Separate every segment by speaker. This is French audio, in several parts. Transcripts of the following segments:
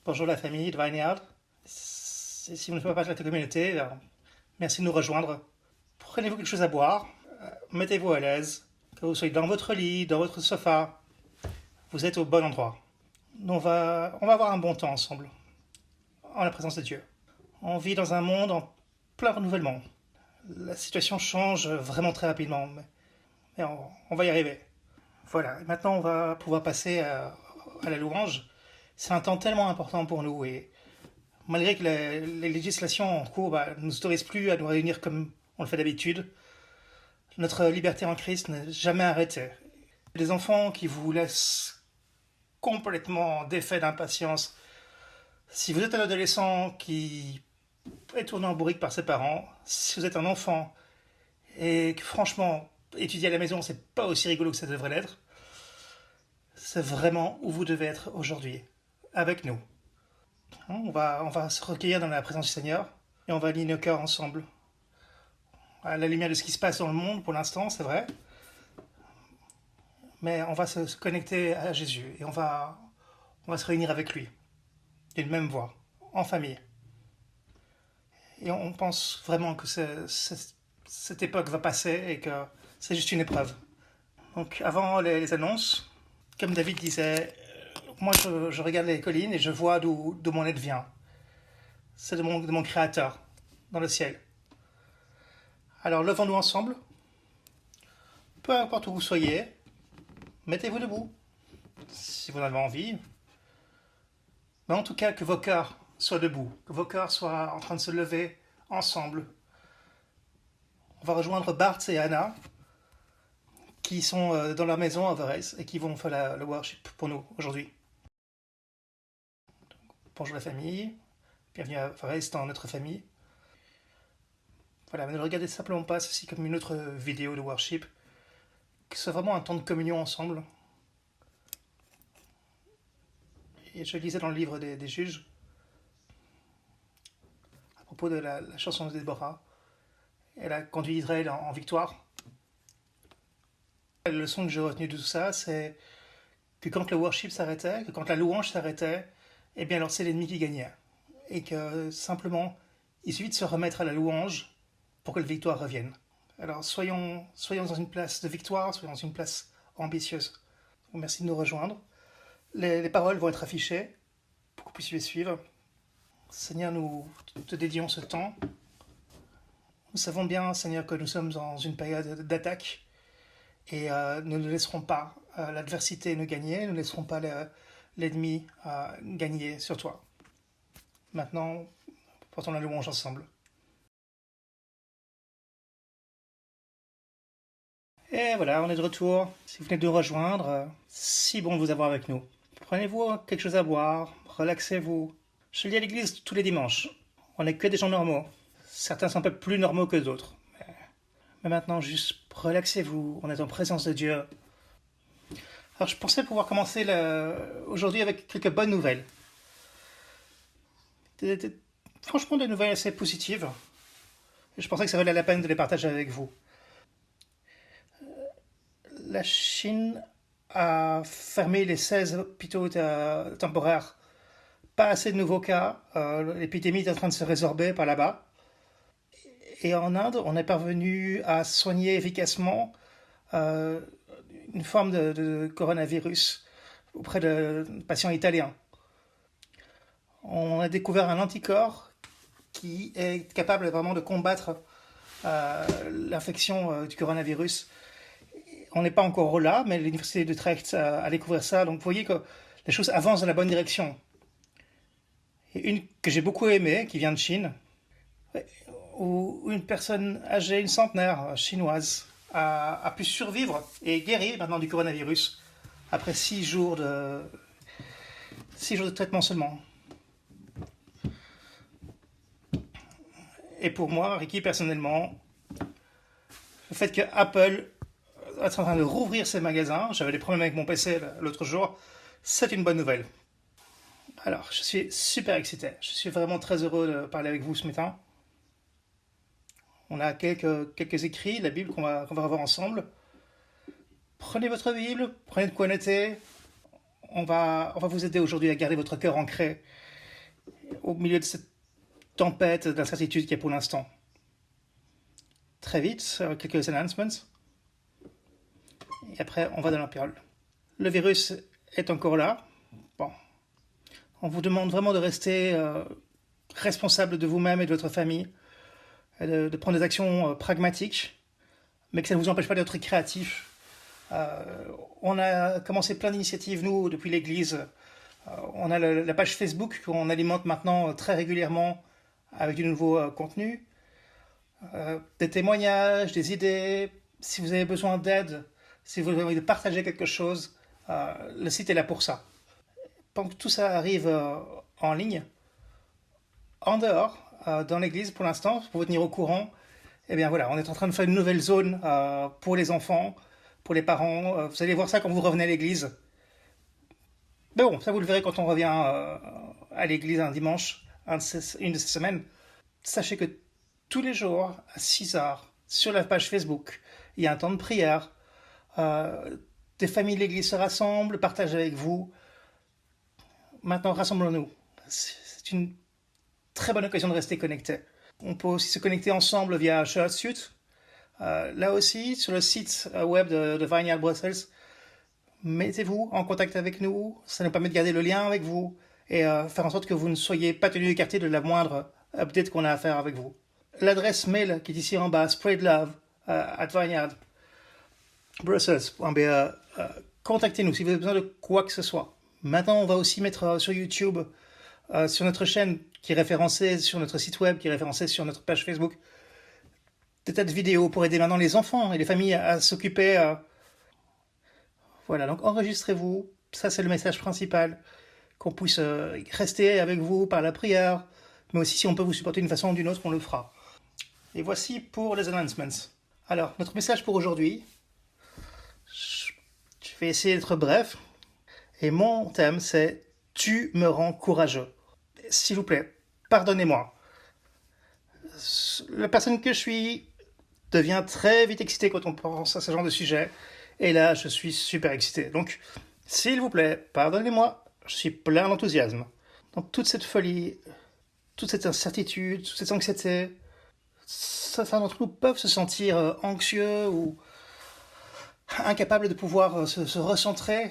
Speaker 1: Bonjour la famille de Vineyard. Si vous ne faites pas partie de la communauté, merci de nous rejoindre. Prenez-vous quelque chose à boire, mettez-vous à l'aise, que vous soyez dans votre lit, dans votre sofa, vous êtes au bon endroit. On va avoir un bon temps ensemble, en la présence de Dieu. On vit dans un monde en plein renouvellement. La situation change vraiment très rapidement, mais on va y arriver. Voilà, et maintenant on va pouvoir passer à la louange. C'est un temps tellement important pour nous et malgré que les législations en cours ne nous autorisent plus à nous réunir comme on le fait d'habitude, notre liberté en Christ n'est jamais arrêtée. Les enfants qui vous laissent complètement défaits d'impatience, si vous êtes un adolescent qui est tourné en bourrique par ses parents, si vous êtes un enfant et que franchement, étudier à la maison, c'est pas aussi rigolo que ça devrait l'être, c'est vraiment où vous devez être aujourd'hui, avec nous. On va se recueillir dans la présence du Seigneur et on va aligner nos cœurs ensemble. À la lumière de ce qui se passe dans le monde pour l'instant, c'est vrai, mais on va se connecter à Jésus et on va se réunir avec lui, d'une même voix, en famille. Et on pense vraiment que cette époque va passer et que c'est juste une épreuve. Donc avant les annonces, comme David disait, moi je regarde les collines et je vois d'où mon aide vient. C'est de mon Créateur, dans le ciel. Alors levons-nous ensemble, peu importe où vous soyez, mettez-vous debout, si vous en avez envie. Mais en tout cas, que vos cœurs soient debout, que vos cœurs soient en train de se lever ensemble. On va rejoindre Bart et Anna, qui sont dans leur maison à Varese et qui vont faire le worship pour nous aujourd'hui. Bonjour la famille, bienvenue à Varese dans notre famille. Voilà, mais ne regardez simplement pas ceci comme une autre vidéo de worship, que c'est vraiment un temps de communion ensemble. Et je lisais dans le livre des juges, à propos de la chanson de Déborah, elle a conduit Israël en victoire. La leçon que j'ai retenue de tout ça, c'est que quand le worship s'arrêtait, que quand la louange s'arrêtait, eh bien alors c'est l'ennemi qui gagnait. Et que simplement, il suffit de se remettre à la louange pour que la victoire revienne. Alors soyons dans une place de victoire, soyons dans une place ambitieuse. Donc, merci de nous rejoindre. Les paroles vont être affichées pour que vous puissiez les suivre. Seigneur, nous te dédions ce temps. Nous savons bien, Seigneur, que nous sommes dans une période d'attaque et nous ne laisserons pas l'adversité nous gagner, nous ne laisserons pas l'ennemi gagner sur toi. Maintenant, portons la louange ensemble. Et voilà, on est de retour. Si vous venez de nous rejoindre, si bon de vous avoir avec nous. Prenez-vous quelque chose à boire, relaxez-vous. Je lis à l'église tous les dimanches. On n'est que des gens normaux. Certains sont un peu plus normaux que d'autres. Mais maintenant, juste relaxez-vous. On est en présence de Dieu. Alors, je pensais pouvoir commencer aujourd'hui avec quelques bonnes nouvelles. Franchement, des nouvelles assez positives. Je pensais que ça valait la peine de les partager avec vous. La Chine a fermé les 16 hôpitaux temporaires. Pas assez de nouveaux cas. L'épidémie est en train de se résorber par là-bas. Et en Inde, on est parvenu à soigner efficacement une forme de coronavirus auprès de patients italiens. On a découvert un anticorps qui est capable vraiment de combattre l'infection du coronavirus. On n'est pas encore là, mais l'université d'Utrecht a découvert ça. Donc vous voyez que les choses avancent dans la bonne direction. Et une que j'ai beaucoup aimée, qui vient de Chine, où une personne âgée, une centenaire chinoise, a pu survivre et guérir maintenant du coronavirus après 6 jours de traitement seulement. Et pour moi, Ricky, personnellement, le fait que Apple est en train de rouvrir ses magasins, j'avais des problèmes avec mon PC l'autre jour, c'est une bonne nouvelle. Alors, je suis super excité. Je suis vraiment très heureux de parler avec vous ce matin. On a quelques écrits, la Bible qu'on va revoir ensemble. Prenez votre Bible, prenez de quoi noter. On va vous aider aujourd'hui à garder votre cœur ancré au milieu de cette tempête d'incertitude qu'il y a pour l'instant. Très vite, quelques announcements. Et après, on va dans la période. Le virus est encore là. Bon. On vous demande vraiment de rester responsable de vous-même et de votre famille, et de prendre des actions pragmatiques, mais que ça ne vous empêche pas d'être créatif. On a commencé plein d'initiatives, nous, depuis l'église. On a la page Facebook qu'on alimente maintenant très régulièrement avec du nouveau contenu. Des témoignages, des idées. Si vous avez besoin d'aide, si vous avez envie de partager quelque chose, le site est là pour ça. Pendant que tout ça arrive en ligne, en dehors, dans l'église pour l'instant, pour vous tenir au courant, eh bien voilà, on est en train de faire une nouvelle zone pour les enfants, pour les parents. Vous allez voir ça quand vous revenez à l'église. Mais bon, ça vous le verrez quand on revient à l'église un dimanche, une de ces semaines. Sachez que tous les jours, à 6h, sur la page Facebook, il y a un temps de prière. Des familles de l'église se rassemblent, partagent avec vous. Maintenant, rassemblons-nous. C'est une très bonne occasion de rester connectés. On peut aussi se connecter ensemble via ShareSuite. Là aussi, sur le site web de Vineyard Brussels, mettez-vous en contact avec nous. Ça nous permet de garder le lien avec vous et faire en sorte que vous ne soyez pas tenu écarté de la moindre update qu'on a à faire avec vous. L'adresse mail qui est ici en bas, spreadlove@vineyardbrussels.be. Contactez-nous si vous avez besoin de quoi que ce soit. Maintenant, on va aussi mettre sur YouTube, sur notre chaîne qui est référencée sur notre site web, qui est référencée sur notre page Facebook, des tas de vidéos pour aider maintenant les enfants et les familles à s'occuper. Voilà, donc enregistrez-vous. Ça, c'est le message principal. Qu'on puisse rester avec vous par la prière, mais aussi si on peut vous supporter d'une façon ou d'une autre, on le fera. Et voici pour les announcements. Alors, notre message pour aujourd'hui, je vais essayer d'être bref. Et mon thème, c'est « Tu me rends courageux ». S'il vous plaît, pardonnez-moi. La personne que je suis devient très vite excitée quand on pense à ce genre de sujet. Et là, je suis super excité. Donc, s'il vous plaît, pardonnez-moi. Je suis plein d'enthousiasme. Dans toute cette folie, toute cette incertitude, toute cette anxiété, certains d'entre nous peuvent se sentir anxieux ou incapables de pouvoir se recentrer.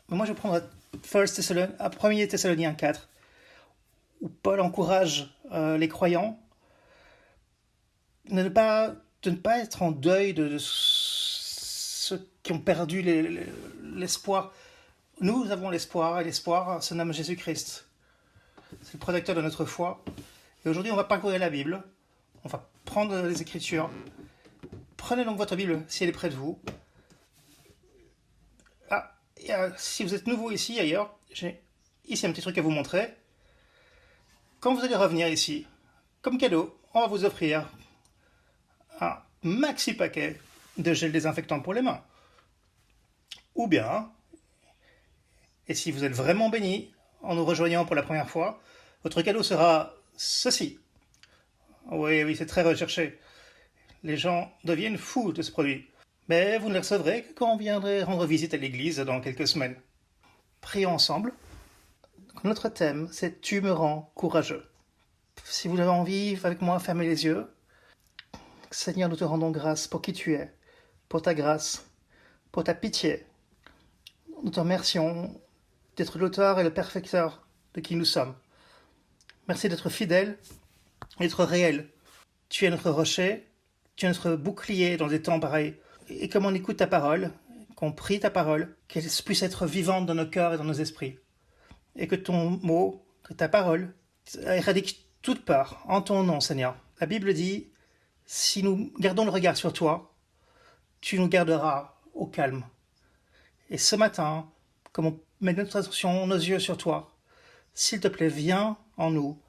Speaker 1: Mais moi, je vais prendre 1 Thessaloniciens 4, où Paul encourage les croyants de ne pas être en deuil de ceux qui ont perdu l'espoir. Nous avons l'espoir, et l'espoir se nomme Jésus-Christ. C'est le protecteur de notre foi. Et aujourd'hui, on va parcourir la Bible. On va prendre les Écritures. Prenez donc votre Bible si elle est près de vous. Si vous êtes nouveau ici, ailleurs, j'ai ici un petit truc à vous montrer. Quand vous allez revenir ici, comme cadeau, on va vous offrir un maxi paquet de gel désinfectant pour les mains. Ou bien, et si vous êtes vraiment béni en nous rejoignant pour la première fois, votre cadeau sera ceci. Oui, c'est très recherché. Les gens deviennent fous de ce produit. Mais vous ne les recevrez que quand on viendrait rendre visite à l'église dans quelques semaines. Prions ensemble. Notre thème, c'est « Tu me rends courageux ». Si vous avez envie, avec moi, fermez les yeux. Seigneur, nous te rendons grâce pour qui tu es, pour ta grâce, pour ta pitié. Nous te remercions d'être l'auteur et le perfecteur de qui nous sommes. Merci d'être fidèle et d'être réel. Tu es notre rocher, tu es notre bouclier dans des temps pareils. Et comme on écoute ta parole, qu'on prie ta parole, qu'elle puisse être vivante dans nos cœurs et dans nos esprits. Et que ton mot, que ta parole, éradique toute peur en ton nom, Seigneur. La Bible dit, si nous gardons le regard sur toi, tu nous garderas au calme. Et ce matin, comme on met notre attention, nos yeux sur toi, s'il te plaît, viens en nous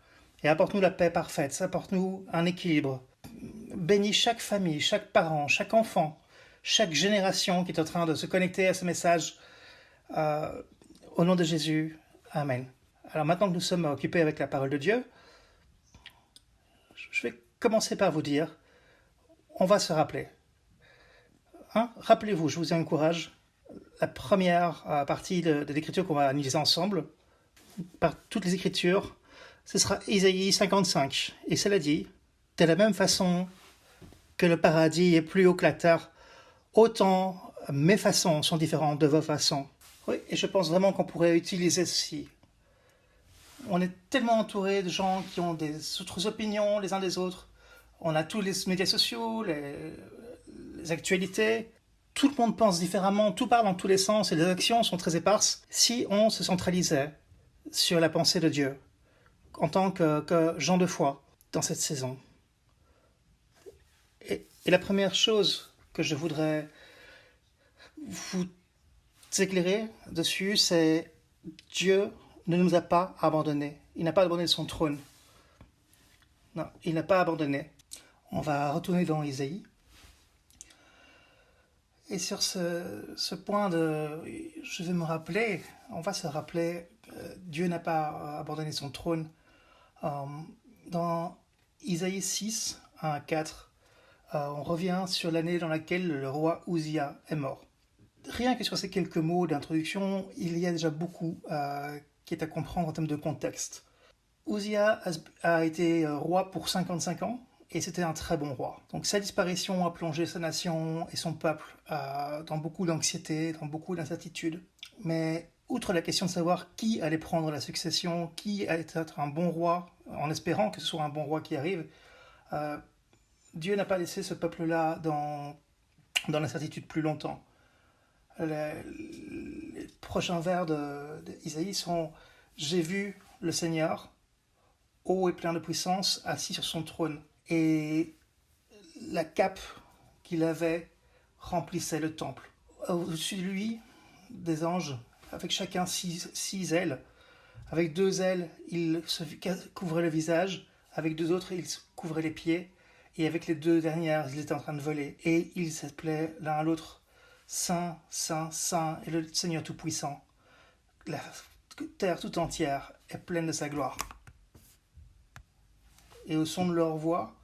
Speaker 1: et apporte-nous la paix parfaite, apporte-nous un équilibre. Bénis chaque famille, chaque parent, chaque enfant, chaque génération qui est en train de se connecter à ce message. Au nom de Jésus, Amen. Alors maintenant que nous sommes occupés avec la parole de Dieu, je vais commencer par vous dire, on va se rappeler. Rappelez-vous, je vous encourage, la première partie de l'écriture qu'on va analyser ensemble, par toutes les Écritures, ce sera Isaïe 55. Et cela dit, de la même façon que le paradis est plus haut que la terre, autant mes façons sont différentes de vos façons. Oui, et je pense vraiment qu'on pourrait utiliser ceci. On est tellement entouré de gens qui ont des autres opinions les uns des autres. On a tous les médias sociaux, les actualités. Tout le monde pense différemment, tout parle dans tous les sens et les actions sont très éparses. Si on se centralisait sur la pensée de Dieu en tant que gens de foi dans cette saison. Et la première chose que je voudrais vous éclairer dessus, c'est Dieu ne nous a pas abandonnés. Il n'a pas abandonné son trône. Non, il n'a pas abandonné. On va retourner dans Isaïe. Et sur ce point je vais me rappeler, on va se rappeler, Dieu n'a pas abandonné son trône. Dans Isaïe 6, 1 à 4, on revient sur l'année dans laquelle le roi Uzziah est mort. Rien que sur ces quelques mots d'introduction, il y a déjà beaucoup qui est à comprendre en termes de contexte. Uzziah a été roi pour 55 ans, et c'était un très bon roi. Donc sa disparition a plongé sa nation et son peuple dans beaucoup d'anxiété, dans beaucoup d'incertitude. Mais outre la question de savoir qui allait prendre la succession, qui allait être un bon roi, en espérant que ce soit un bon roi qui arrive, Dieu n'a pas laissé ce peuple-là dans l'incertitude plus longtemps. Les prochains vers d'Isaïe sont « J'ai vu le Seigneur, haut et plein de puissance, assis sur son trône. » Et la cape qu'il avait remplissait le temple. Au-dessus de lui, des anges, avec chacun six ailes. Avec 2 ailes, il se couvrait le visage. Avec 2 autres, il se couvrait les pieds. Et avec les 2 dernières, il était en train de voler. Et ils s'appelaient l'un à l'autre Saint, Saint, Saint et le Seigneur Tout-Puissant. La terre tout entière est pleine de sa gloire. Et au son de leur voix,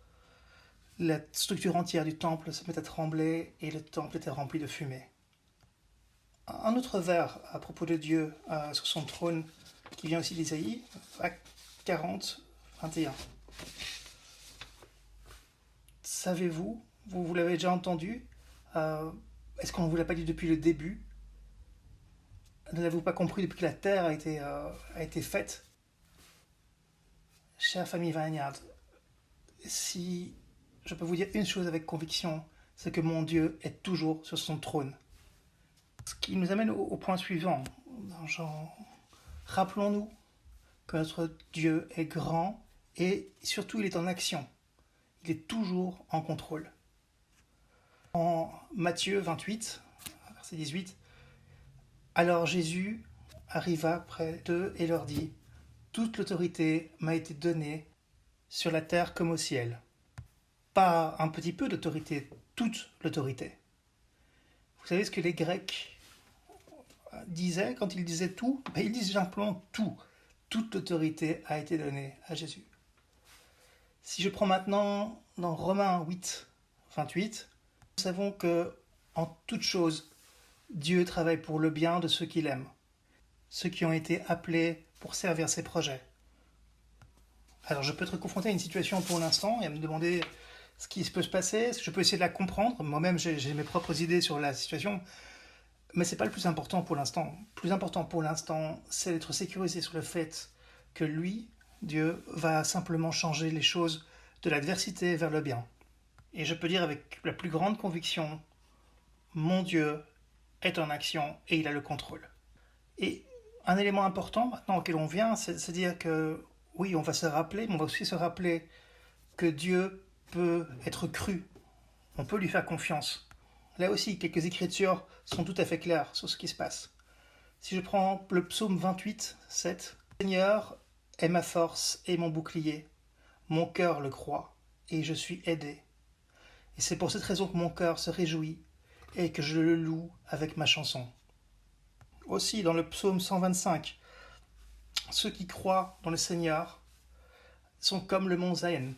Speaker 1: la structure entière du temple se met à trembler et le temple était rempli de fumée. Un autre vers à propos de Dieu sur son trône, qui vient aussi d'Isaïe, Acte 40, 21. Savez-vous, vous l'avez déjà entendu, est-ce qu'on ne vous l'a pas dit depuis le début? Ne l'avez-vous pas compris depuis que la terre a été faite? Chère famille Vineyard, si je peux vous dire une chose avec conviction, c'est que mon Dieu est toujours sur son trône. Ce qui nous amène au point suivant. Rappelons-nous que notre Dieu est grand et surtout il est en action. Il est toujours en contrôle. En Matthieu 28, verset 18, alors Jésus arriva près d'eux et leur dit, toute l'autorité m'a été donnée sur la terre comme au ciel. Pas un petit peu d'autorité, toute l'autorité. Vous savez ce que les Grecs disaient quand ils disaient tout? Ils disent simplement tout. Toute l'autorité a été donnée à Jésus. Si je prends maintenant dans Romains 8, 28, nous savons que en toute chose, Dieu travaille pour le bien de ceux qu'il aime, ceux qui ont été appelés pour servir ses projets. Alors je peux être confronté à une situation pour l'instant et à me demander ce qui peut se passer, je peux essayer de la comprendre, moi-même j'ai mes propres idées sur la situation, mais ce n'est pas le plus important pour l'instant. Le plus important pour l'instant, c'est d'être sécurisé sur le fait que lui, Dieu, va simplement changer les choses de l'adversité vers le bien. Et je peux dire avec la plus grande conviction, mon Dieu est en action et il a le contrôle. Et un élément important maintenant auquel on vient, c'est de se dire que oui, on va se rappeler, mais on va aussi se rappeler que Dieu peut être cru. On peut lui faire confiance. Là aussi, quelques écritures sont tout à fait claires sur ce qui se passe. Si je prends le psaume 28, 7, « Seigneur est ma force et mon bouclier. Mon cœur le croit et je suis aidé. Et c'est pour cette raison que mon cœur se réjouit et que je le loue avec ma chanson. » Aussi, dans le psaume 125, « Ceux qui croient dans le Seigneur sont comme le mont Zion,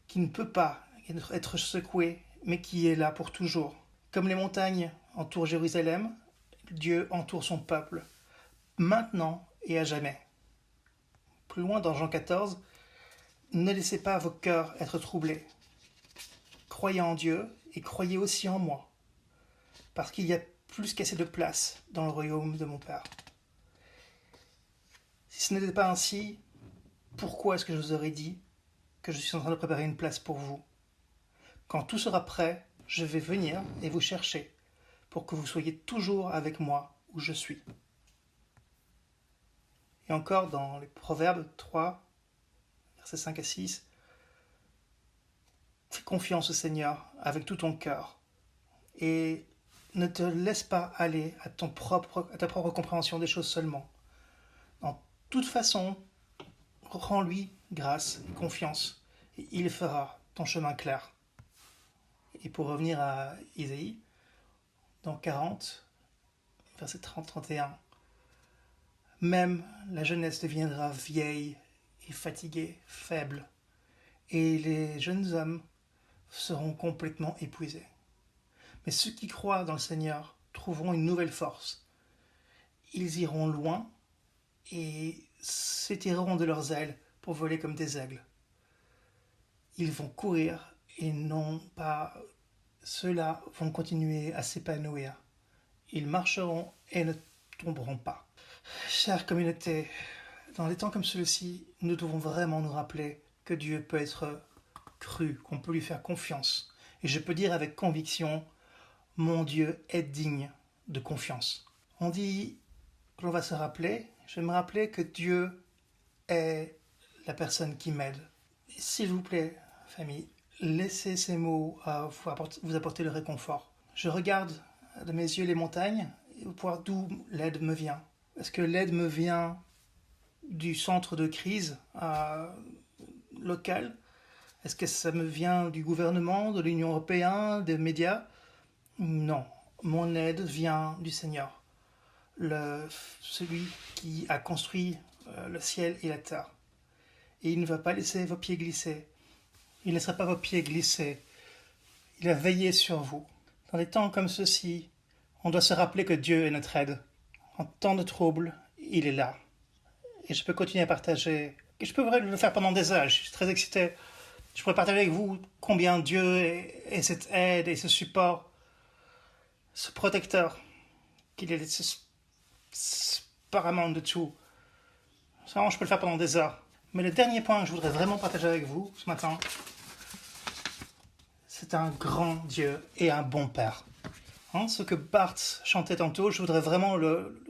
Speaker 1: qui ne peut pas être secoué, mais qui est là pour toujours. Comme les montagnes entourent Jérusalem, Dieu entoure son peuple, maintenant et à jamais. plus loin dans Jean 14, ne laissez pas vos cœurs être troublés. Croyez en Dieu et croyez aussi en moi, parce qu'il y a plus qu'assez de place dans le royaume de mon Père. Si ce n'était pas ainsi, pourquoi est-ce que je vous aurais dit que je suis en train de préparer une place pour vous? Quand tout sera prêt, je vais venir et vous chercher, pour que vous soyez toujours avec moi où je suis. Et encore dans les Proverbes 3, versets 5 à 6, fais confiance au Seigneur avec tout ton cœur et ne te laisse pas aller à ta propre compréhension des choses seulement. En toute façon, rends-lui grâce et confiance et il fera ton chemin clair. Et pour revenir à Isaïe, dans 40, verset 30-31, même la jeunesse deviendra vieille et fatiguée, faible, et les jeunes hommes seront complètement épuisés. Mais ceux qui croient dans le Seigneur trouveront une nouvelle force. Ils iront loin et s'étireront de leurs ailes pour voler comme des aigles. Ils vont courir et non pas ceux-là vont continuer à s'épanouir. Ils marcheront et ne tomberont pas. Chère communauté, dans des temps comme celui-ci, nous devons vraiment nous rappeler que Dieu peut être cru, qu'on peut lui faire confiance. Et je peux dire avec conviction, mon Dieu est digne de confiance. On dit que l'on va se rappeler, je vais me rappeler que Dieu est la personne qui m'aide. S'il vous plaît, famille, laissez ces mots vous apporter le réconfort. Je regarde de mes yeux les montagnes et voir d'où l'aide me vient. Est-ce que l'aide me vient du centre de crise local? Est-ce que ça me vient du gouvernement, de l'Union européenne, des médias? Non, mon aide vient du Seigneur, celui qui a construit le ciel et la terre. Et il ne va pas laisser vos pieds glisser. Il ne laissera pas vos pieds glisser. Il a veillé sur vous. Dans des temps comme ceux-ci, on doit se rappeler que Dieu est notre aide. En temps de trouble, il est là. Et je peux continuer à partager. Et je peux le faire pendant des heures. Je suis très excité. Je pourrais partager avec vous combien Dieu est cette aide et ce support, ce protecteur, qu'il est ce paramount de tout. Ça, je peux le faire pendant des heures. Mais le dernier point que je voudrais vraiment partager avec vous ce matin, c'est un grand Dieu et un bon Père. Ce que Bart chantait tantôt, je voudrais vraiment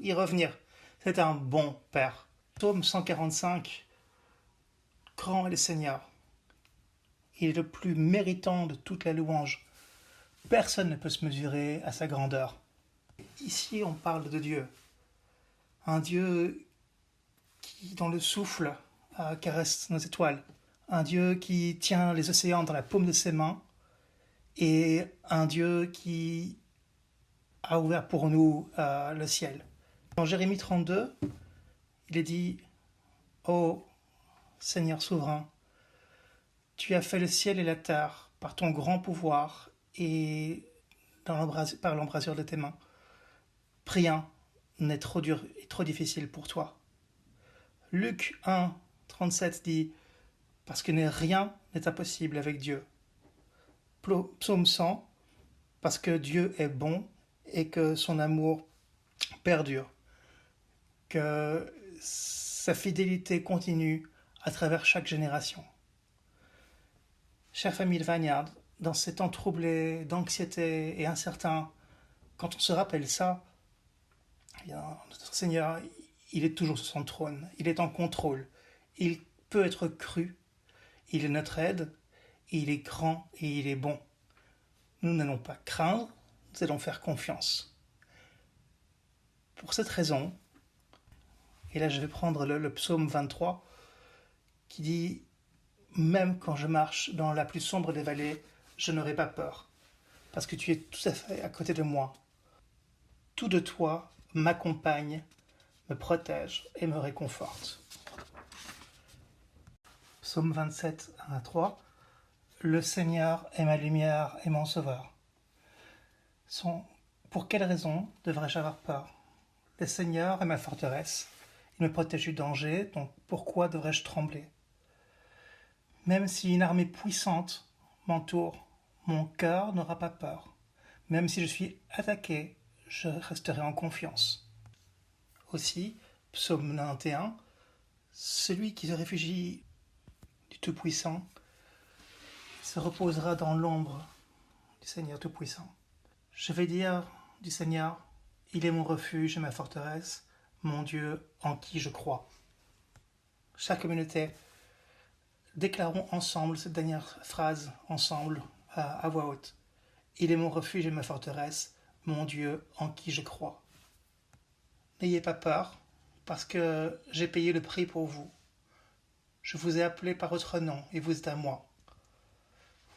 Speaker 1: y revenir. C'est un bon Père. Psaume 145, grand est le Seigneur. Il est le plus méritant de toute la louange. Personne ne peut se mesurer à sa grandeur. Ici, on parle de Dieu. Un Dieu qui, dans le souffle, caresse nos étoiles. Un Dieu qui tient les océans dans la paume de ses mains. Et un Dieu qui a ouvert pour nous le ciel. Dans Jérémie 32, il est dit « Ô Seigneur souverain, tu as fait le ciel et la terre par ton grand pouvoir et par l'embrasure de tes mains. Rien n'est trop dur et trop difficile pour toi. » Luc 1, 37 dit « Parce que rien n'est impossible avec Dieu. » Psaume 100, « Parce que Dieu est bon et que son amour perdure, que sa fidélité continue à travers chaque génération. » Chère famille de Vineyard, dans ces temps troublés, d'anxiété et incertains, quand on se rappelle ça, eh bien, notre Seigneur, il est toujours sur son trône, il est en contrôle, il peut être cru, il est notre aide, il est grand et il est bon. Nous n'allons pas craindre, nous allons faire confiance. Pour cette raison, et là je vais prendre le psaume 23, qui dit « Même quand je marche dans la plus sombre des vallées, je n'aurai pas peur, parce que tu es tout à fait à côté de moi. Tout de toi m'accompagne, me protège et me réconforte. » Psaume 27, 1 à 3. Le Seigneur est ma lumière et mon sauveur. Pour quelle raison devrais-je avoir peur? Le Seigneur est ma forteresse, Il me protège du danger, donc pourquoi devrais-je trembler? Même si une armée puissante m'entoure, mon cœur n'aura pas peur. Même si je suis attaqué, je resterai en confiance. Aussi, psaume 91, celui qui se réfugie du Tout-Puissant se reposera dans l'ombre du Seigneur Tout-Puissant. Je vais dire du Seigneur, il est mon refuge et ma forteresse, mon Dieu en qui je crois. Chaque communauté, déclarons ensemble cette dernière phrase, ensemble, à voix haute. Il est mon refuge et ma forteresse, mon Dieu en qui je crois. N'ayez pas peur, parce que j'ai payé le prix pour vous. Je vous ai appelé par votre nom, et vous êtes à moi.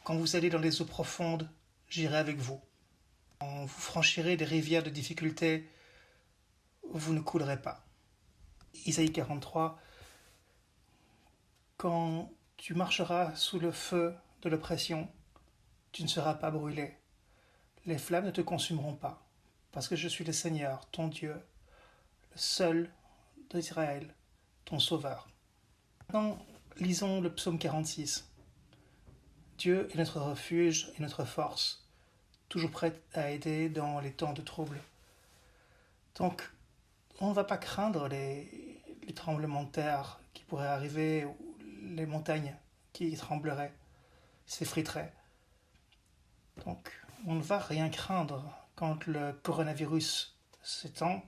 Speaker 1: Quand vous allez dans les eaux profondes, j'irai avec vous. Quand vous franchirez des rivières de difficulté, vous ne coulerez pas. Isaïe 43. Quand tu marcheras sous le feu de l'oppression, tu ne seras pas brûlé. Les flammes ne te consumeront pas, parce que je suis le Seigneur, ton Dieu, le seul d'Israël, ton Sauveur. Maintenant, lisons le psaume 46. Dieu est notre refuge et notre force, toujours prêt à aider dans les temps de trouble. Donc, on ne va pas craindre les tremblements de terre qui pourraient arriver, ou les montagnes qui trembleraient, s'effriteraient. Donc, on ne va rien craindre quand le coronavirus s'étend,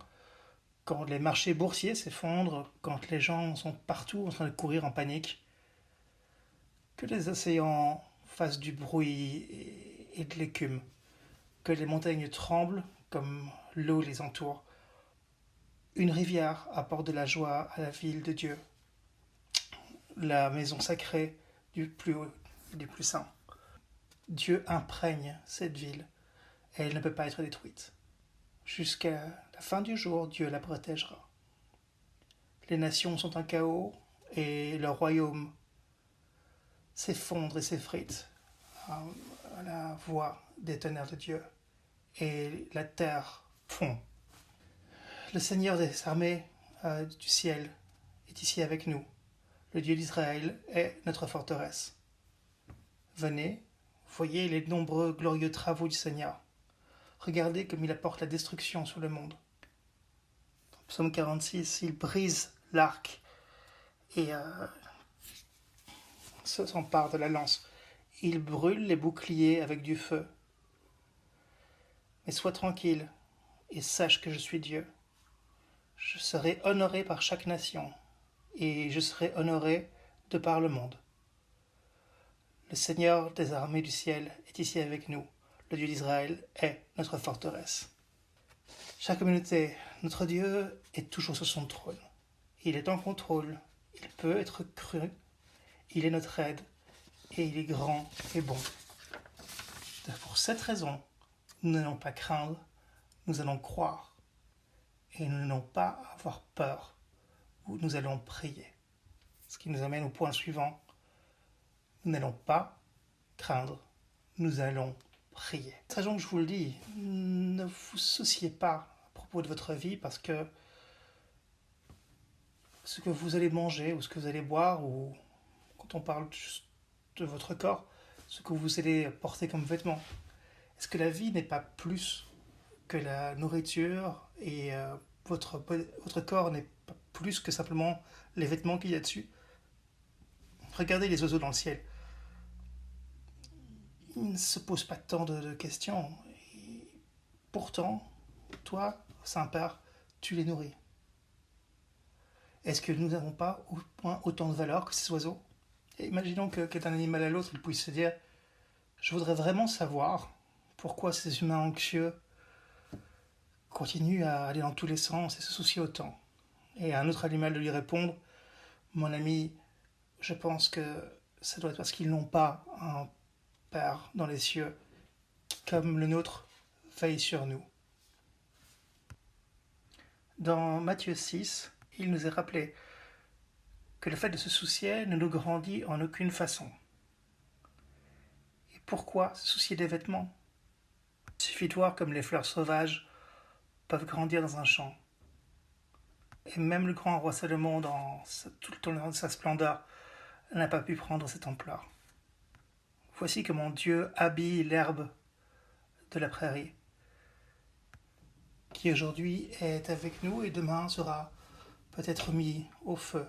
Speaker 1: quand les marchés boursiers s'effondrent, quand les gens sont partout en train de courir en panique, que les océans fassent du bruit et de l'écume, que les montagnes tremblent comme l'eau les entoure. Une rivière apporte de la joie à la ville de Dieu, la maison sacrée du plus haut et du plus saint. Dieu imprègne cette ville et elle ne peut pas être détruite. Jusqu'à la fin du jour, Dieu la protégera. Les nations sont en chaos et leur royaume s'effondre et s'effrite à la voix des tonnerres de Dieu. Et la terre fond. Le Seigneur des armées du ciel est ici avec nous. Le Dieu d'Israël est notre forteresse. Venez, voyez les nombreux glorieux travaux du Seigneur. Regardez comme il apporte la destruction sur le monde. Dans Psaume 46, il brise l'arc et s'empare de la lance. Il brûle les boucliers avec du feu. Mais sois tranquille et sache que je suis Dieu. Je serai honoré par chaque nation et je serai honoré de par le monde. Le Seigneur des armées du ciel est ici avec nous. Le Dieu d'Israël est notre forteresse. Chère communauté, notre Dieu est toujours sur son trône. Il est en contrôle, il peut être cru, il est notre aide et il est grand et bon. Pour cette raison, nous n'allons pas craindre, nous allons croire et nous n'allons pas avoir peur ou nous allons prier. Ce qui nous amène au point suivant. Nous n'allons pas craindre, nous allons prier. C'est raison que je vous le dis, ne vous souciez pas à propos de votre vie parce que ce que vous allez manger ou ce que vous allez boire ou quand on parle de votre corps, ce que vous allez porter comme vêtements. Est-ce que la vie n'est pas plus que la nourriture et votre corps n'est pas plus que simplement les vêtements qu'il y a dessus? Regardez les oiseaux dans le ciel. Ils ne se posent pas tant de questions. Et pourtant, toi, Saint-Père, tu les nourris. Est-ce que nous n'avons pas au moins autant de valeur que ces oiseaux? Et imaginons que d'un animal à l'autre, il puisse se dire « Je voudrais vraiment savoir pourquoi ces humains anxieux continuent à aller dans tous les sens et se soucier autant. » Et à un autre animal de lui répondre « Mon ami, je pense que ça doit être parce qu'ils n'ont pas un Père dans les cieux qui, comme le nôtre, veille sur nous. » Dans Matthieu 6, il nous est rappelé que le fait de se soucier ne nous grandit en aucune façon. Et pourquoi se soucier des vêtements? Il suffit de voir comme les fleurs sauvages peuvent grandir dans un champ. Et même le grand roi Salomon, tout le temps de sa splendeur, n'a pas pu prendre cette ampleur. Voici comment Dieu habille l'herbe de la prairie, qui aujourd'hui est avec nous et demain sera peut-être mis au feu.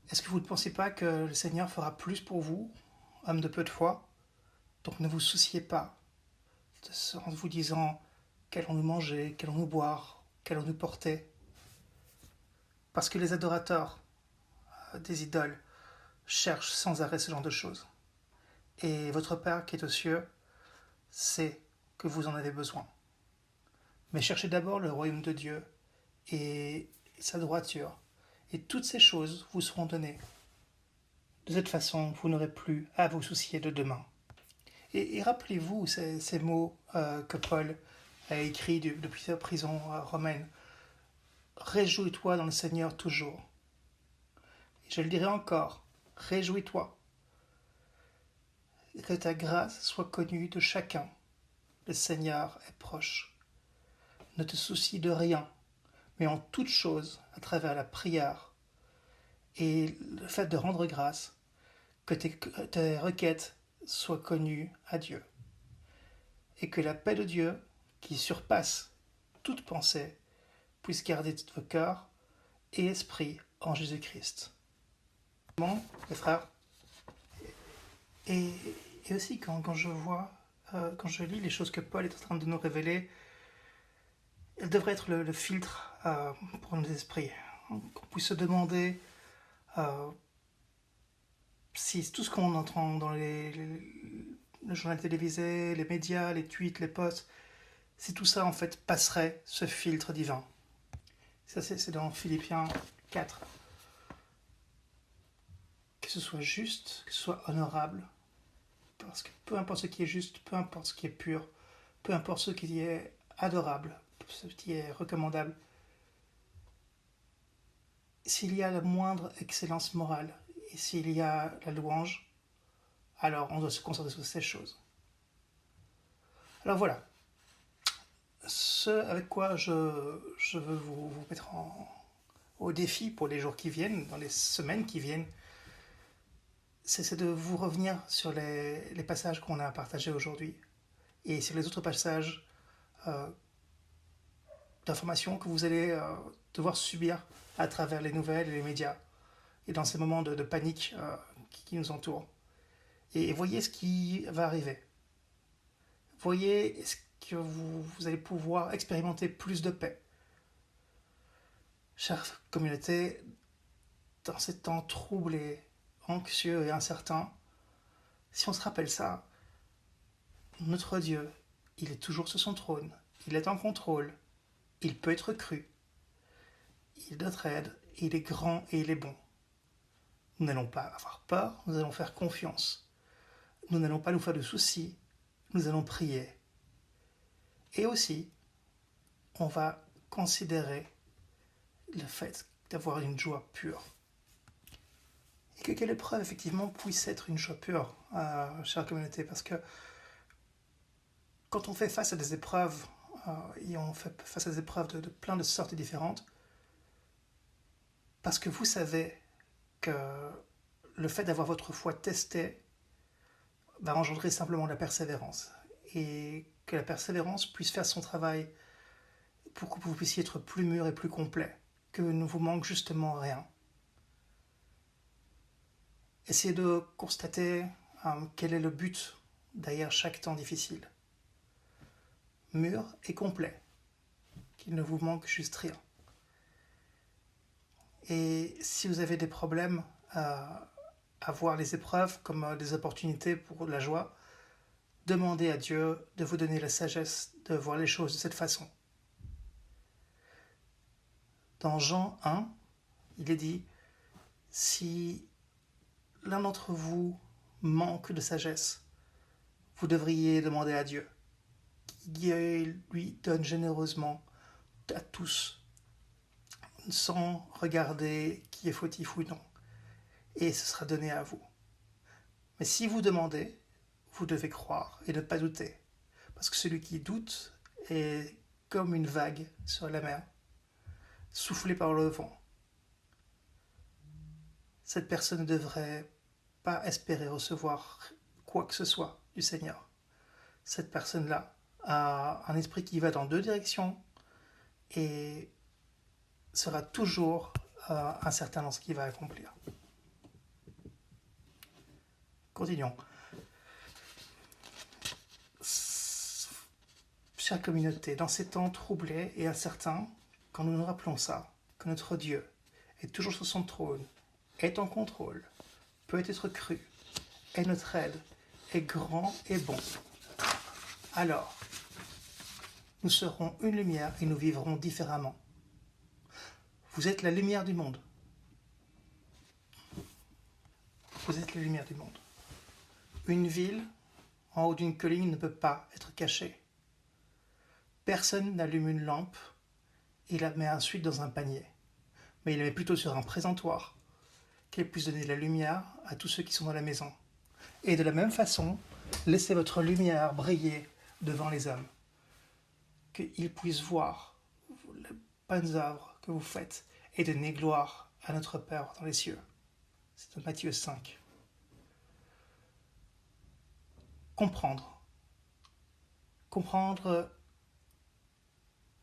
Speaker 1: Est-ce que vous ne pensez pas que le Seigneur fera plus pour vous, homme de peu de foi? Donc ne vous souciez pas en vous disant qu'allons-nous manger, qu'allons-nous boire, qu'allons-nous porter. Parce que les adorateurs des idoles cherchent sans arrêt ce genre de choses. Et votre Père qui est aux cieux sait que vous en avez besoin. Mais cherchez d'abord le royaume de Dieu et sa droiture, et toutes ces choses vous seront données. De cette façon, vous n'aurez plus à vous soucier de demain. Et rappelez-vous ces mots que Paul a écrits depuis sa prison romaine. Réjouis-toi dans le Seigneur toujours. Et je le dirai encore, réjouis-toi. Que ta grâce soit connue de chacun. Le Seigneur est proche. Ne te soucie de rien, mais en toute chose, à travers la prière et le fait de rendre grâce, que tes requêtes soient connues à Dieu. Et que la paix de Dieu, qui surpasse toute pensée, puisse garder vos cœurs et esprits en Jésus-Christ. Mes frères, et aussi quand je vois, quand je lis les choses que Paul est en train de nous révéler, elles devraient être le filtre pour nos esprits. Qu'on puisse se demander si tout ce qu'on entend dans le journal télévisé, les médias, les tweets, les posts, si tout ça en fait passerait ce filtre divin. Ça c'est dans Philippiens 4. Que ce soit juste, que ce soit honorable, parce que peu importe ce qui est juste, peu importe ce qui est pur, peu importe ce qui est adorable, ce qui est recommandable, s'il y a la moindre excellence morale et s'il y a la louange, alors on doit se concentrer sur ces choses. Alors voilà, ce avec quoi je veux vous mettre au défi pour les jours qui viennent, dans les semaines qui viennent, c'est de vous revenir sur les passages qu'on a partagés aujourd'hui et sur les autres passages d'informations que vous allez devoir subir à travers les nouvelles et les médias et dans ces moments de panique qui nous entourent. Et voyez ce qui va arriver. Voyez ce que vous allez pouvoir expérimenter plus de paix. Chère communauté, dans ces temps troublés, anxieux et incertains, si on se rappelle ça, notre Dieu, il est toujours sur son trône, il est en contrôle, il peut être cru, il est notre aide, il est grand et il est bon. Nous n'allons pas avoir peur, nous allons faire confiance. Nous n'allons pas nous faire de soucis, nous allons prier. Et aussi, on va considérer le fait d'avoir une joie pure. Et que quelle épreuve, effectivement, puisse être une joie pure, chère communauté, parce que quand on fait face à des épreuves, et on fait face à des épreuves de plein de sortes différentes, parce que vous savez que le fait d'avoir votre foi testée va engendrer simplement la persévérance, et que la persévérance puisse faire son travail pour que vous puissiez être plus mûr et plus complet, que ne vous manque justement rien. Essayez de constater quel est le but derrière chaque temps difficile. Mûr et complet, qu'il ne vous manque juste rien. Et si vous avez des problèmes à voir les épreuves comme des opportunités pour la joie, demandez à Dieu de vous donner la sagesse de voir les choses de cette façon. Dans Jean 1, il est dit, si l'un d'entre vous manque de sagesse, vous devriez demander à Dieu, qui lui donne généreusement à tous, sans regarder qui est fautif ou non, et ce sera donné à vous. Mais si vous demandez, vous devez croire et ne pas douter, parce que celui qui doute est comme une vague sur la mer. soufflé par le vent. Cette personne ne devrait pas espérer recevoir quoi que ce soit du Seigneur. Cette personne-là a un esprit qui va dans deux directions et sera toujours incertain dans ce qu'il va accomplir. Continuons. Chère communauté, dans ces temps troublés et incertains, quand nous nous rappelons ça, que notre Dieu est toujours sur son trône, est en contrôle, peut être cru, est notre aide, est grand et bon, alors nous serons une lumière et nous vivrons différemment. Vous êtes la lumière du monde. Vous êtes la lumière du monde. Une ville en haut d'une colline ne peut pas être cachée. Personne n'allume une lampe et la met ensuite dans un panier, mais il la met plutôt sur un présentoir, qu'elle puisse donner de la lumière à tous ceux qui sont dans la maison. Et de la même façon, laissez votre lumière briller devant les hommes, qu'ils puissent voir les bonnes œuvres que vous faites et donner gloire à notre Père dans les cieux. C'est de Matthieu 5. Comprendre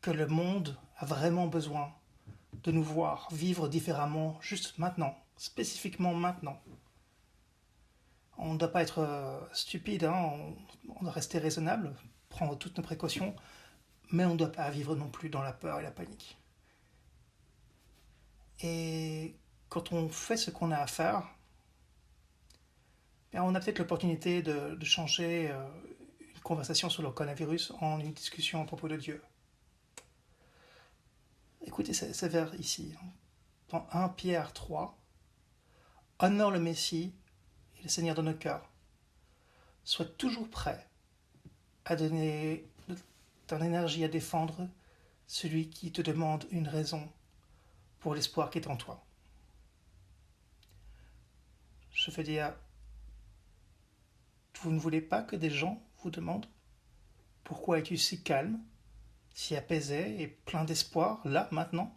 Speaker 1: que le monde a vraiment besoin de nous voir vivre différemment juste maintenant, spécifiquement maintenant. On ne doit pas être stupide, on doit rester raisonnable, prendre toutes nos précautions, mais on ne doit pas vivre non plus dans la peur et la panique. Et quand on fait ce qu'on a à faire, on a peut-être l'opportunité de changer une conversation sur le coronavirus en une discussion à propos de Dieu. Écoutez ces vers ici, dans 1 Pierre 3, « Honore le Messie et le Seigneur dans nos cœurs. Sois toujours prêt à donner ton énergie à défendre celui qui te demande une raison pour l'espoir qui est en toi. » Je veux dire, vous ne voulez pas que des gens vous demandent « Pourquoi es-tu si calme, si apaisé et plein d'espoir, là, maintenant ?»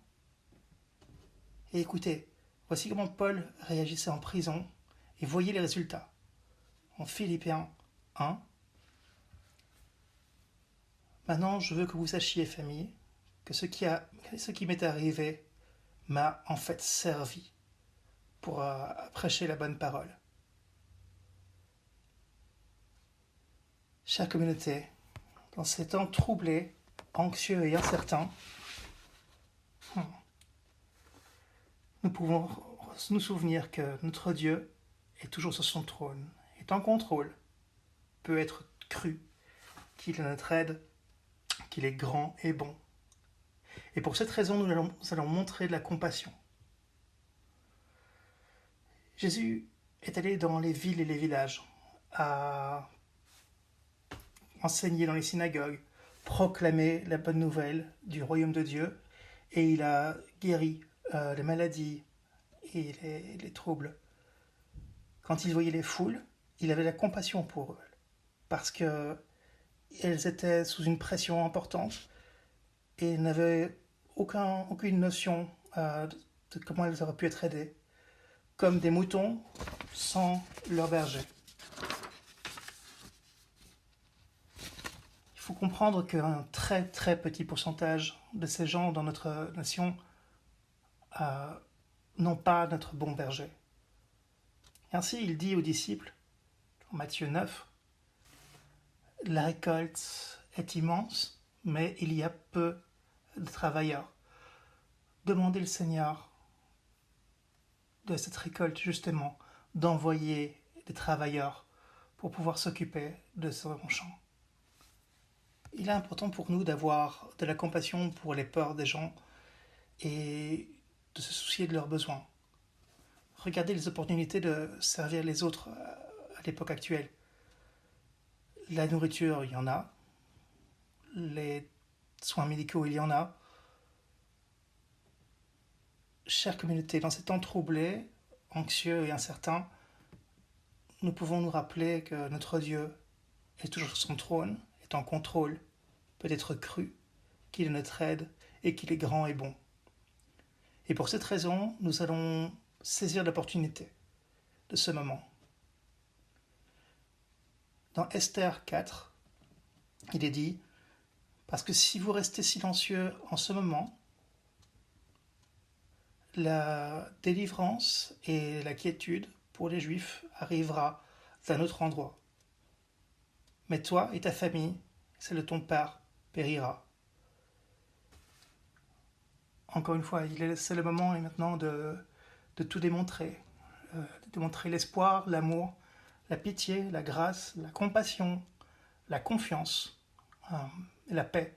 Speaker 1: Et écoutez, voici comment Paul réagissait en prison, et voyez les résultats. En Philippiens 1, « Maintenant, je veux que vous sachiez, famille, que ce qui m'est arrivé m'a en fait servi pour prêcher la bonne parole. » Chère communauté, dans ces temps troublés, anxieux et incertains, nous pouvons nous souvenir que notre Dieu est toujours sur son trône, est en contrôle, peut être cru, qu'il est notre aide, qu'il est grand et bon. Et pour cette raison, nous allons montrer de la compassion. Jésus est allé dans les villes et les villages, à enseigner dans les synagogues, proclamer la bonne nouvelle du royaume de Dieu, et il a guéri les maladies et les troubles. Quand il voyait les foules, il avait la compassion pour eux, parce qu'elles étaient sous une pression importante et n'avaient aucune notion de comment elles auraient pu être aidées, comme des moutons sans leur berger. Il faut comprendre qu'un très très petit pourcentage de ces gens dans notre nation n'ont pas notre bon berger. Et ainsi, il dit aux disciples, en Matthieu 9, « La récolte est immense, mais il y a peu de travailleurs. Demandez le Seigneur de cette récolte, justement, d'envoyer des travailleurs pour pouvoir s'occuper de son champ. » Il est important pour nous d'avoir de la compassion pour les peurs des gens et de se soucier de leurs besoins. Regardez les opportunités de servir les autres à l'époque actuelle. La nourriture, il y en a. Les soins médicaux, il y en a. Chère communauté, dans ces temps troublés, anxieux et incertains, nous pouvons nous rappeler que notre Dieu est toujours sur son trône, est en contrôle, peut être cru, qu'il est notre aide et qu'il est grand et bon. Et pour cette raison, nous allons saisir l'opportunité de ce moment. Dans Esther 4, il est dit, parce que si vous restez silencieux en ce moment, la délivrance et la quiétude pour les Juifs arrivera d'un autre endroit. Mais toi et ta famille, celle de ton père, périra. Encore une fois, c'est le moment maintenant de tout démontrer. De démontrer l'espoir, l'amour, la pitié, la grâce, la compassion, la confiance et la paix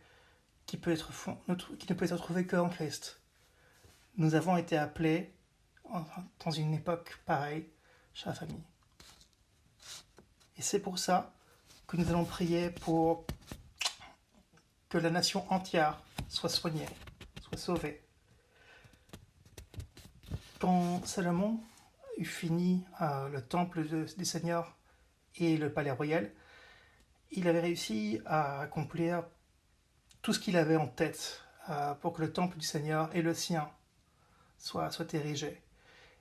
Speaker 1: qui ne peut être trouvée qu'en Christ. Nous avons été appelés dans une époque pareille, chère famille. Et c'est pour ça que nous allons prier pour que la nation entière soit soignée, soit sauvée. Quand Salomon eut fini le temple du Seigneur et le palais royal, il avait réussi à accomplir tout ce qu'il avait en tête pour que le temple du Seigneur et le sien soient érigés.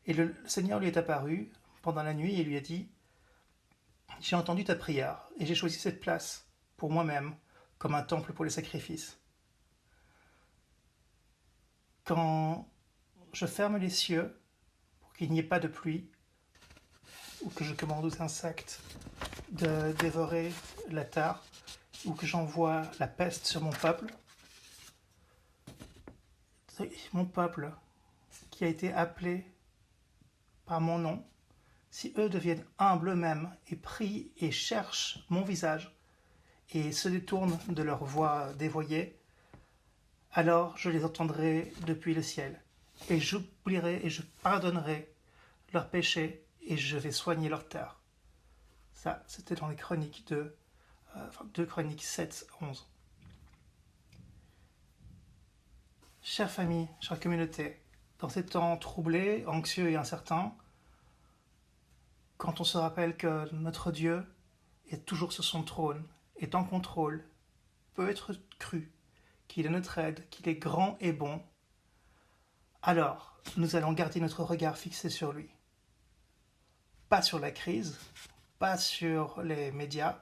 Speaker 1: Et le Seigneur lui est apparu pendant la nuit et lui a dit « J'ai entendu ta prière et j'ai choisi cette place pour moi-même comme un temple pour les sacrifices. Quand je ferme les cieux pour qu'il n'y ait pas de pluie ou que je commande aux insectes de dévorer la terre ou que j'envoie la peste sur mon peuple qui a été appelé par mon nom, si eux deviennent humbles eux-mêmes et prient et cherchent mon visage et se détournent de leur voie dévoyée, alors je les entendrai depuis le ciel et j'oublierai et je pardonnerai leurs péchés et je vais soigner leur terre. » Ça, c'était dans les Chroniques 2 Chroniques 7, 11. Chère famille, chère communauté, dans ces temps troublés, anxieux et incertains, quand on se rappelle que notre Dieu est toujours sur son trône, est en contrôle, peut être cru, qu'il est notre aide, qu'il est grand et bon, alors nous allons garder notre regard fixé sur lui. Pas sur la crise, pas sur les médias,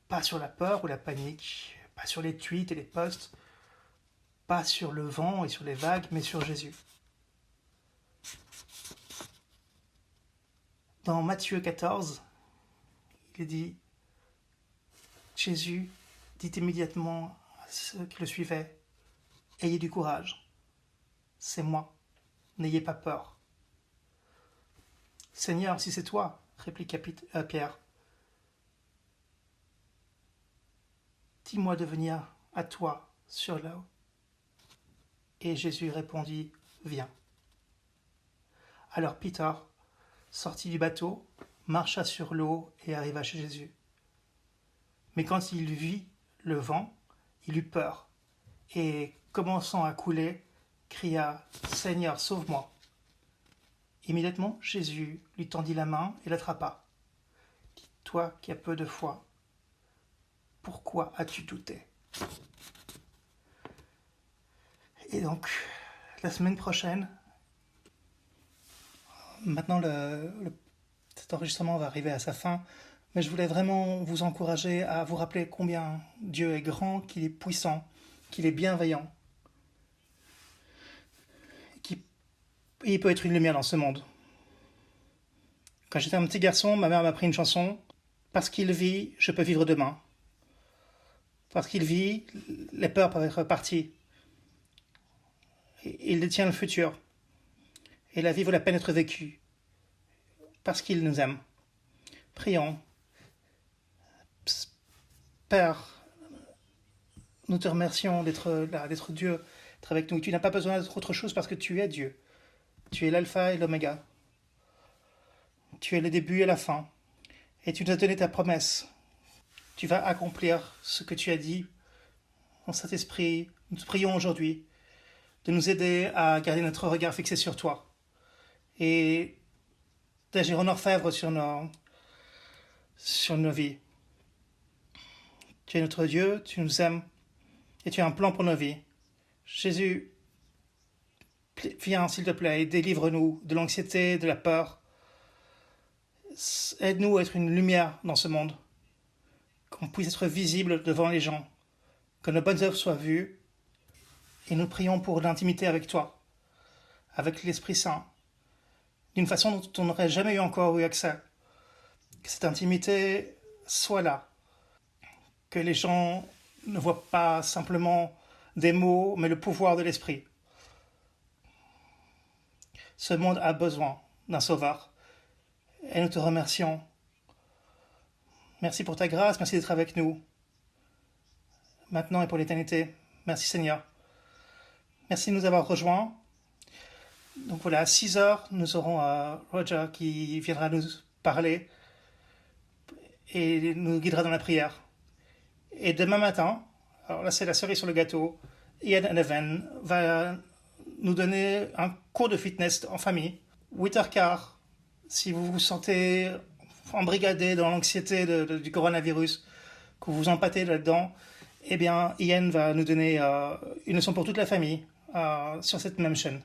Speaker 1: pas sur la peur ou la panique, pas sur les tweets et les posts, pas sur le vent et sur les vagues, mais sur Jésus. Dans Matthieu 14, il est dit, Jésus dit immédiatement à ceux qui le suivaient, « Ayez du courage, c'est moi, n'ayez pas peur. » « Seigneur, si c'est toi, répliqua Pierre, dis-moi de venir à toi sur l'eau. Et Jésus répondit, viens. Alors Peter sortit du bateau, marcha sur l'eau et arriva chez Jésus. Mais quand il vit le vent, il eut peur et, commençant à couler, cria, Seigneur, sauve-moi. Immédiatement, Jésus lui tendit la main et l'attrapa. Toi qui as peu de foi, pourquoi as-tu douté? Et donc, la semaine prochaine, maintenant cet enregistrement va arriver à sa fin, mais je voulais vraiment vous encourager à vous rappeler combien Dieu est grand, qu'il est puissant, qu'il est bienveillant, il peut être une lumière dans ce monde. Quand j'étais un petit garçon, ma mère m'a appris une chanson. Parce qu'il vit, je peux vivre demain. Parce qu'il vit, les peurs peuvent être parties. Il détient le futur. Et la vie vaut la peine d'être vécue. Parce qu'il nous aime. Prions. Père, nous te remercions d'être là, d'être Dieu, d'être avec nous. Tu n'as pas besoin d'être autre chose parce que tu es Dieu. Tu es l'alpha et l'oméga. Tu es le début et la fin. Et tu nous as donné ta promesse. Tu vas accomplir ce que tu as dit en Saint-Esprit. Nous te prions aujourd'hui de nous aider à garder notre regard fixé sur toi et d'agir en orfèvre sur nos vies. Tu es notre Dieu, tu nous aimes et tu as un plan pour nos vies. Jésus, Viens, s'il te plaît, et délivre-nous de l'anxiété, de la peur. Aide-nous à être une lumière dans ce monde, qu'on puisse être visible devant les gens, que nos bonnes œuvres soient vues, et nous prions pour l'intimité avec toi, avec l'Esprit Saint, d'une façon dont on n'aurait jamais encore eu accès. Que cette intimité soit là, que les gens ne voient pas simplement des mots, mais le pouvoir de l'Esprit. Ce monde a besoin d'un sauveur, et nous te remercions. Merci pour ta grâce, merci d'être avec nous, maintenant et pour l'éternité. Merci Seigneur. Merci de nous avoir rejoints. Donc voilà, à 6 heures, nous aurons Roger qui viendra nous parler et nous guidera dans la prière. Et demain matin, alors là c'est la cerise sur le gâteau, Ian Evan va nous donner un cours de fitness en famille, 8h15. Si vous vous sentez embrigadé dans l'anxiété du coronavirus, que vous vous empâtez là-dedans, eh bien Ian va nous donner une leçon pour toute la famille sur cette même chaîne.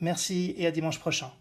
Speaker 1: Merci et à dimanche prochain.